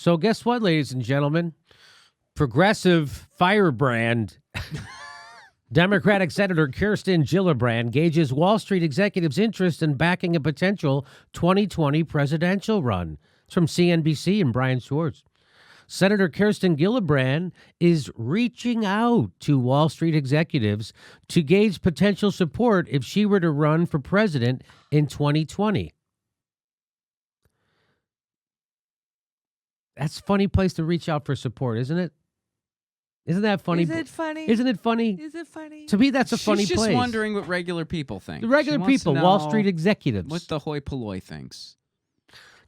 So guess what, ladies and gentlemen? Progressive firebrand Democratic Senator Kirsten Gillibrand gauges Wall Street executives' interest in backing a potential 2020 presidential run. It's from CNBC and Brian Schwartz. Senator Kirsten Gillibrand is reaching out to Wall Street executives to gauge potential support if she were to run for president in 2020. That's a funny place to reach out for support, isn't it? Isn't that funny? Is it funny? Isn't it funny? Is it funny? To me, that's a funny place. She's just wondering what regular people think. The regular She wants people, to Wall know Street executives. what the hoi polloi thinks.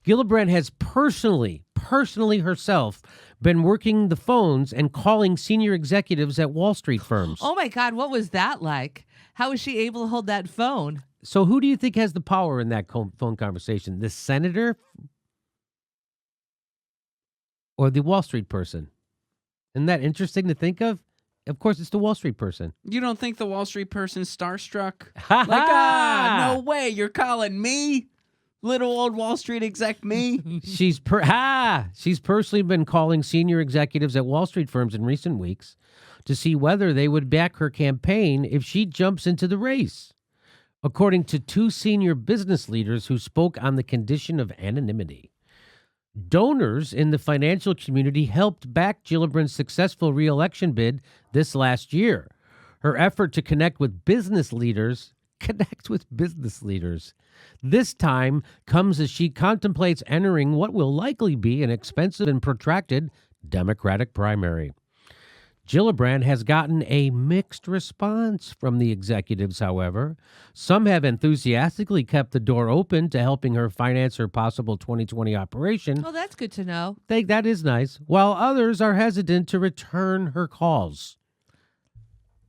Gillibrand has personally herself been working the phones and calling senior executives at Wall Street firms. Oh my God, what was that like? How was she able to hold that phone? So who do you think has the power in that phone conversation? The senator or the Wall Street person? Isn't that interesting to think of? Of course, it's the Wall Street person. You don't think the Wall Street person's starstruck? Ha No way, you're calling me? Little old Wall Street exec me? She's personally been calling senior executives at Wall Street firms in recent weeks to see whether they would back her campaign if she jumps into the race, according to two senior business leaders who spoke on the condition of anonymity. Donors in the financial community helped back Gillibrand's successful re-election bid this last year. Her effort to connect with business leaders this time comes as she contemplates entering what will likely be an expensive and protracted Democratic primary. Gillibrand has gotten a mixed response from the executives, however. Some have enthusiastically kept the door open to helping her finance her possible 2020 operation. Oh, that's good to know. That is nice. While others are hesitant to return her calls.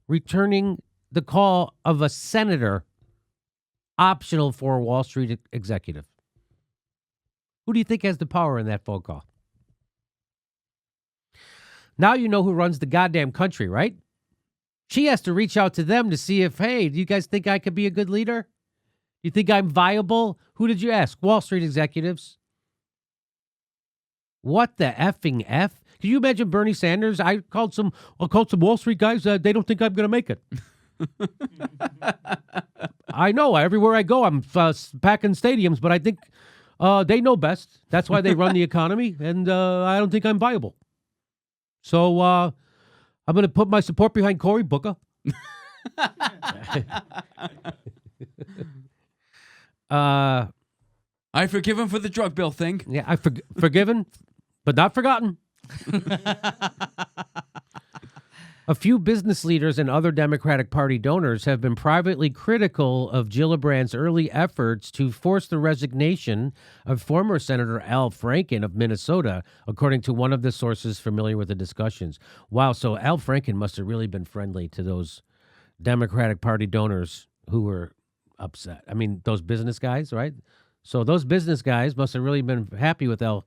Returning the call of a senator, optional for a Wall Street executive. Who do you think has the power in that phone call? Now you know who runs the goddamn country, right? She has to reach out to them to see if, hey, do you guys think I could be a good leader? You think I'm viable? Who did you ask? Wall Street executives. What the effing F? Can you imagine Bernie Sanders? I called some Wall Street guys. They don't think I'm going to make it. I know. Everywhere I go, I'm packing stadiums, but I think they know best. That's why they run the economy, and I don't think I'm viable. So I'm going to put my support behind Cory Booker. I forgive him for the drug bill thing. Yeah, I forgiven, but not forgotten. A few business leaders and other Democratic Party donors have been privately critical of Gillibrand's early efforts to force the resignation of former Senator Al Franken of Minnesota, according to one of the sources familiar with the discussions. Wow, so Al Franken must have really been friendly to those Democratic Party donors who were upset. I mean, those business guys, right? So those business guys must have really been happy with Al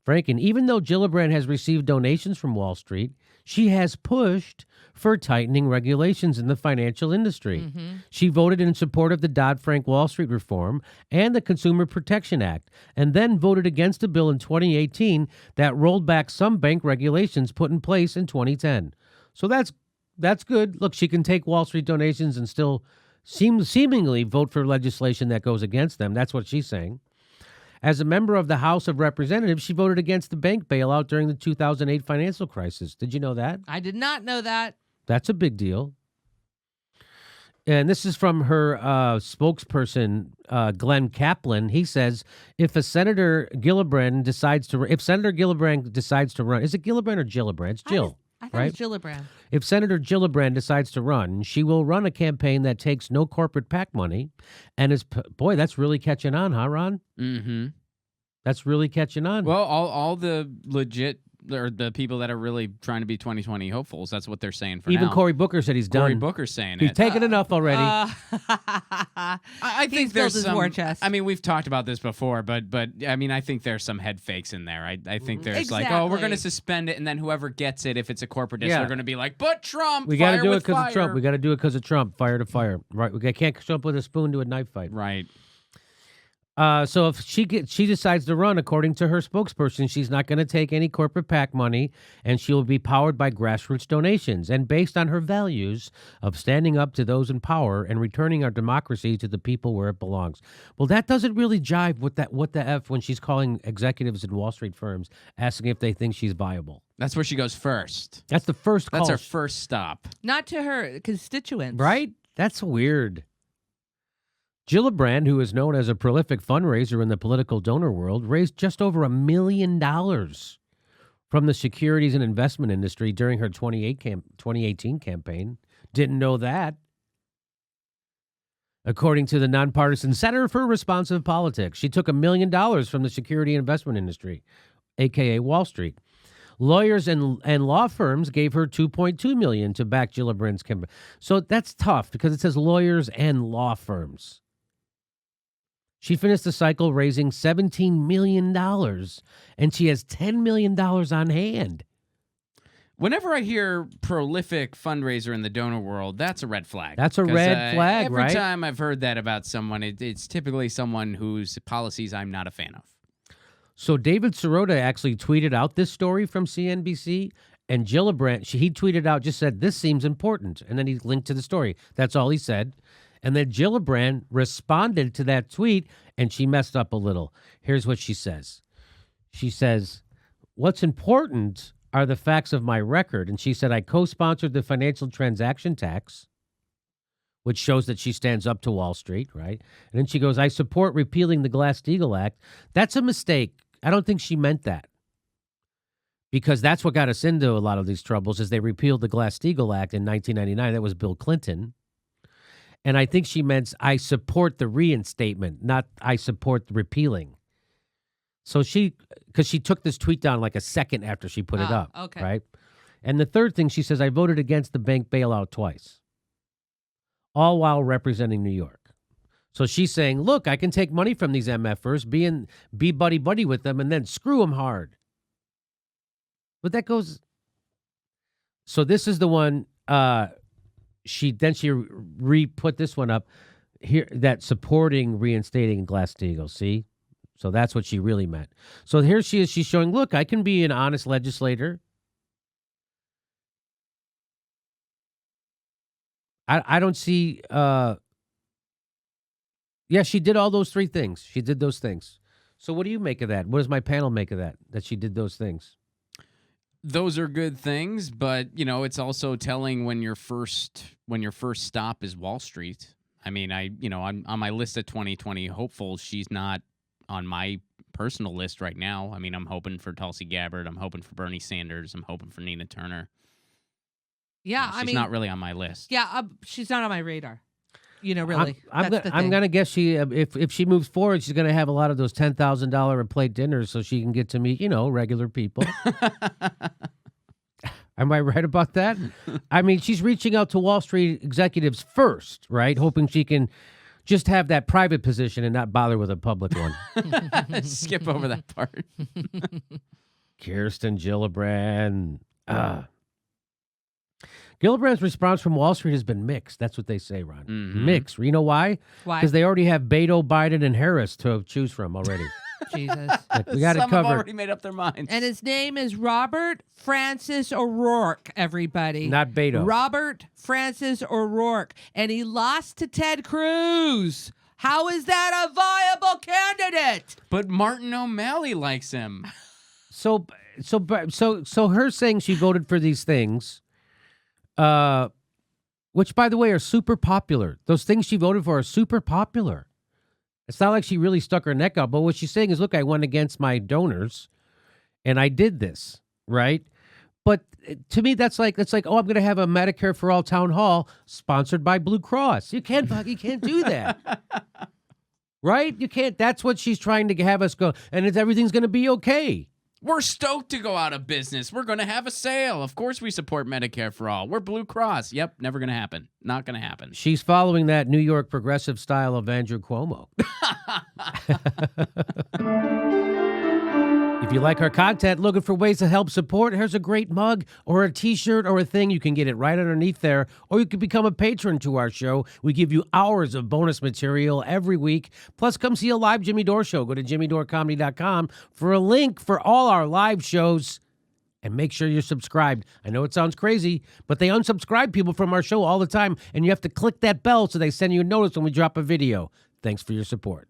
Franken. Even though Gillibrand has received donations from Wall Street, she has pushed for tightening regulations in the financial industry. Mm-hmm. She voted in support of the Dodd-Frank Wall Street reform and the Consumer Protection Act, and then voted against a bill in 2018 that rolled back some bank regulations put in place in 2010. So that's good. Look, she can take Wall Street donations and still seemingly vote for legislation that goes against them. That's what she's saying. As a member of the House of Representatives, she voted against the bank bailout during the 2008 financial crisis. Did you know that? I did not know that. That's a big deal. And this is from her spokesperson, Glenn Kaplan. He says, if Senator Gillibrand decides to run, is it Gillibrand or Gillibrand? It's Jill. I thought right? it was Gillibrand. If Senator Gillibrand decides to run, she will run a campaign that takes no corporate PAC money. And boy, that's really catching on, huh, Ron? Mm-hmm. That's really catching on. Well, all the legit, or the people that are really trying to be 2020 hopefuls, that's what they're saying for now. Even Cory Booker said he's done. Cory Booker's saying he's it. taken enough already. I think there's some. War chest. I mean, we've talked about this before, but I mean, I think there's some head fakes in there. I think there's like, oh, we're going to suspend it, and then whoever gets it, if it's a corporate dish, they're going to be like, but Trump. We got to do it because of Trump. We got to do it because of Trump. Fire to fire. Right. We can't jump with a spoon to a knife fight. Right. So if she decides to run, according to her spokesperson, she's not going to take any corporate PAC money, and she will be powered by grassroots donations and based on her values of standing up to those in power and returning our democracy to the people where it belongs. Well, that doesn't really jive with that. What the F when she's calling executives in Wall Street firms, asking if they think she's viable. That's where she goes first. That's the first call. That's her first stop. Not to her constituents. Right? That's weird. Gillibrand, who is known as a prolific fundraiser in the political donor world, raised just over $1 million from the securities and investment industry during her 2018 campaign. Didn't know that. According to the nonpartisan Center for Responsive Politics, she took $1 million from the security and investment industry, a.k.a. Wall Street. Lawyers and law firms gave her $2.2 million to back Gillibrand's campaign. So that's tough because it says lawyers and law firms. She finished the cycle raising $17 million, and she has $10 million on hand. Whenever I hear prolific fundraiser in the donor world, that's a red flag. That's a red flag, right? Every time I've heard that about someone, it's typically someone whose policies I'm not a fan of. So David Sirota actually tweeted out this story from CNBC, and Gillibrand, he tweeted out, just said, this seems important, and then he linked to the story. That's all he said. And then Gillibrand responded to that tweet, and she messed up a little. Here's what she says. She says, what's important are the facts of my record. And she said, I co-sponsored the financial transaction tax, which shows that she stands up to Wall Street, right? And then she goes, I support repealing the Glass-Steagall Act. That's a mistake. I don't think she meant that. Because that's what got us into a lot of these troubles is they repealed the Glass-Steagall Act in 1999. That was Bill Clinton. And I think she meant I support the reinstatement, not I support the repealing. So because she took this tweet down like a second after she put it up. Okay. Right? And the third thing she says, I voted against the bank bailout twice, all while representing New York. So she's saying, look, I can take money from these MFers, be buddy-buddy with them, and then screw them hard. But that goes. So this is the one. She re-put this one up here that supporting reinstating Glass-Steagall. See, so that's what she really meant. So here she is. She's showing, look, I can be an honest legislator. I don't see. Yeah, she did all those three things. She did those things. So what do you make of that? What does my panel make of that? That she did those things? Those are good things, but it's also telling when your first stop is Wall Street. I mean, I'm on my list of 2020 hopefuls. She's not on my personal list right now. I mean, I'm hoping for Tulsi Gabbard. I'm hoping for Bernie Sanders. I'm hoping for Nina Turner. Yeah, she's not really on my list. Yeah, she's not on my radar. Really. I'm gonna guess she if she moves forward, she's gonna have a lot of those $10,000 a plate dinners, so she can get to meet regular people. Am I right about that? I mean, she's reaching out to Wall Street executives first, right? Hoping she can just have that private position and not bother with a public one. Skip over that part. Kirsten Gillibrand. Gillibrand's response from Wall Street has been mixed. That's what they say, Ron. Mm-hmm. Mixed. You know why? Why? Because they already have Beto, Biden, and Harris to choose from already. Jesus. We got it Some covered. have already made up their minds. And his name is Robert Francis O'Rourke, everybody. Not Beto. Robert Francis O'Rourke. And he lost to Ted Cruz. How is that a viable candidate? But Martin O'Malley likes him. So her saying she voted for these things, which, by the way, are super popular. Those things she voted for are super popular. It's not like she really stuck her neck out, but what she's saying is, look, I went against my donors, and I did this, right? But to me, that's like, oh, I'm going to have a Medicare for All town hall sponsored by Blue Cross. You can't do that, right? You can't. That's what she's trying to have us go, and everything's going to be okay. We're stoked to go out of business. We're going to have a sale. Of course we support Medicare for all. We're Blue Cross. Yep, never going to happen. Not going to happen. She's following that New York progressive style of Andrew Cuomo. If you like our content, looking for ways to help support, here's a great mug or a t-shirt or a thing. You can get it right underneath there, or you can become a patron to our show. We give you hours of bonus material every week. Plus, come see a live Jimmy Dore show. Go to jimmydorecomedy.com for a link for all our live shows. And make sure you're subscribed. I know it sounds crazy, but they unsubscribe people from our show all the time, and you have to click that bell so they send you a notice when we drop a video. Thanks for your support.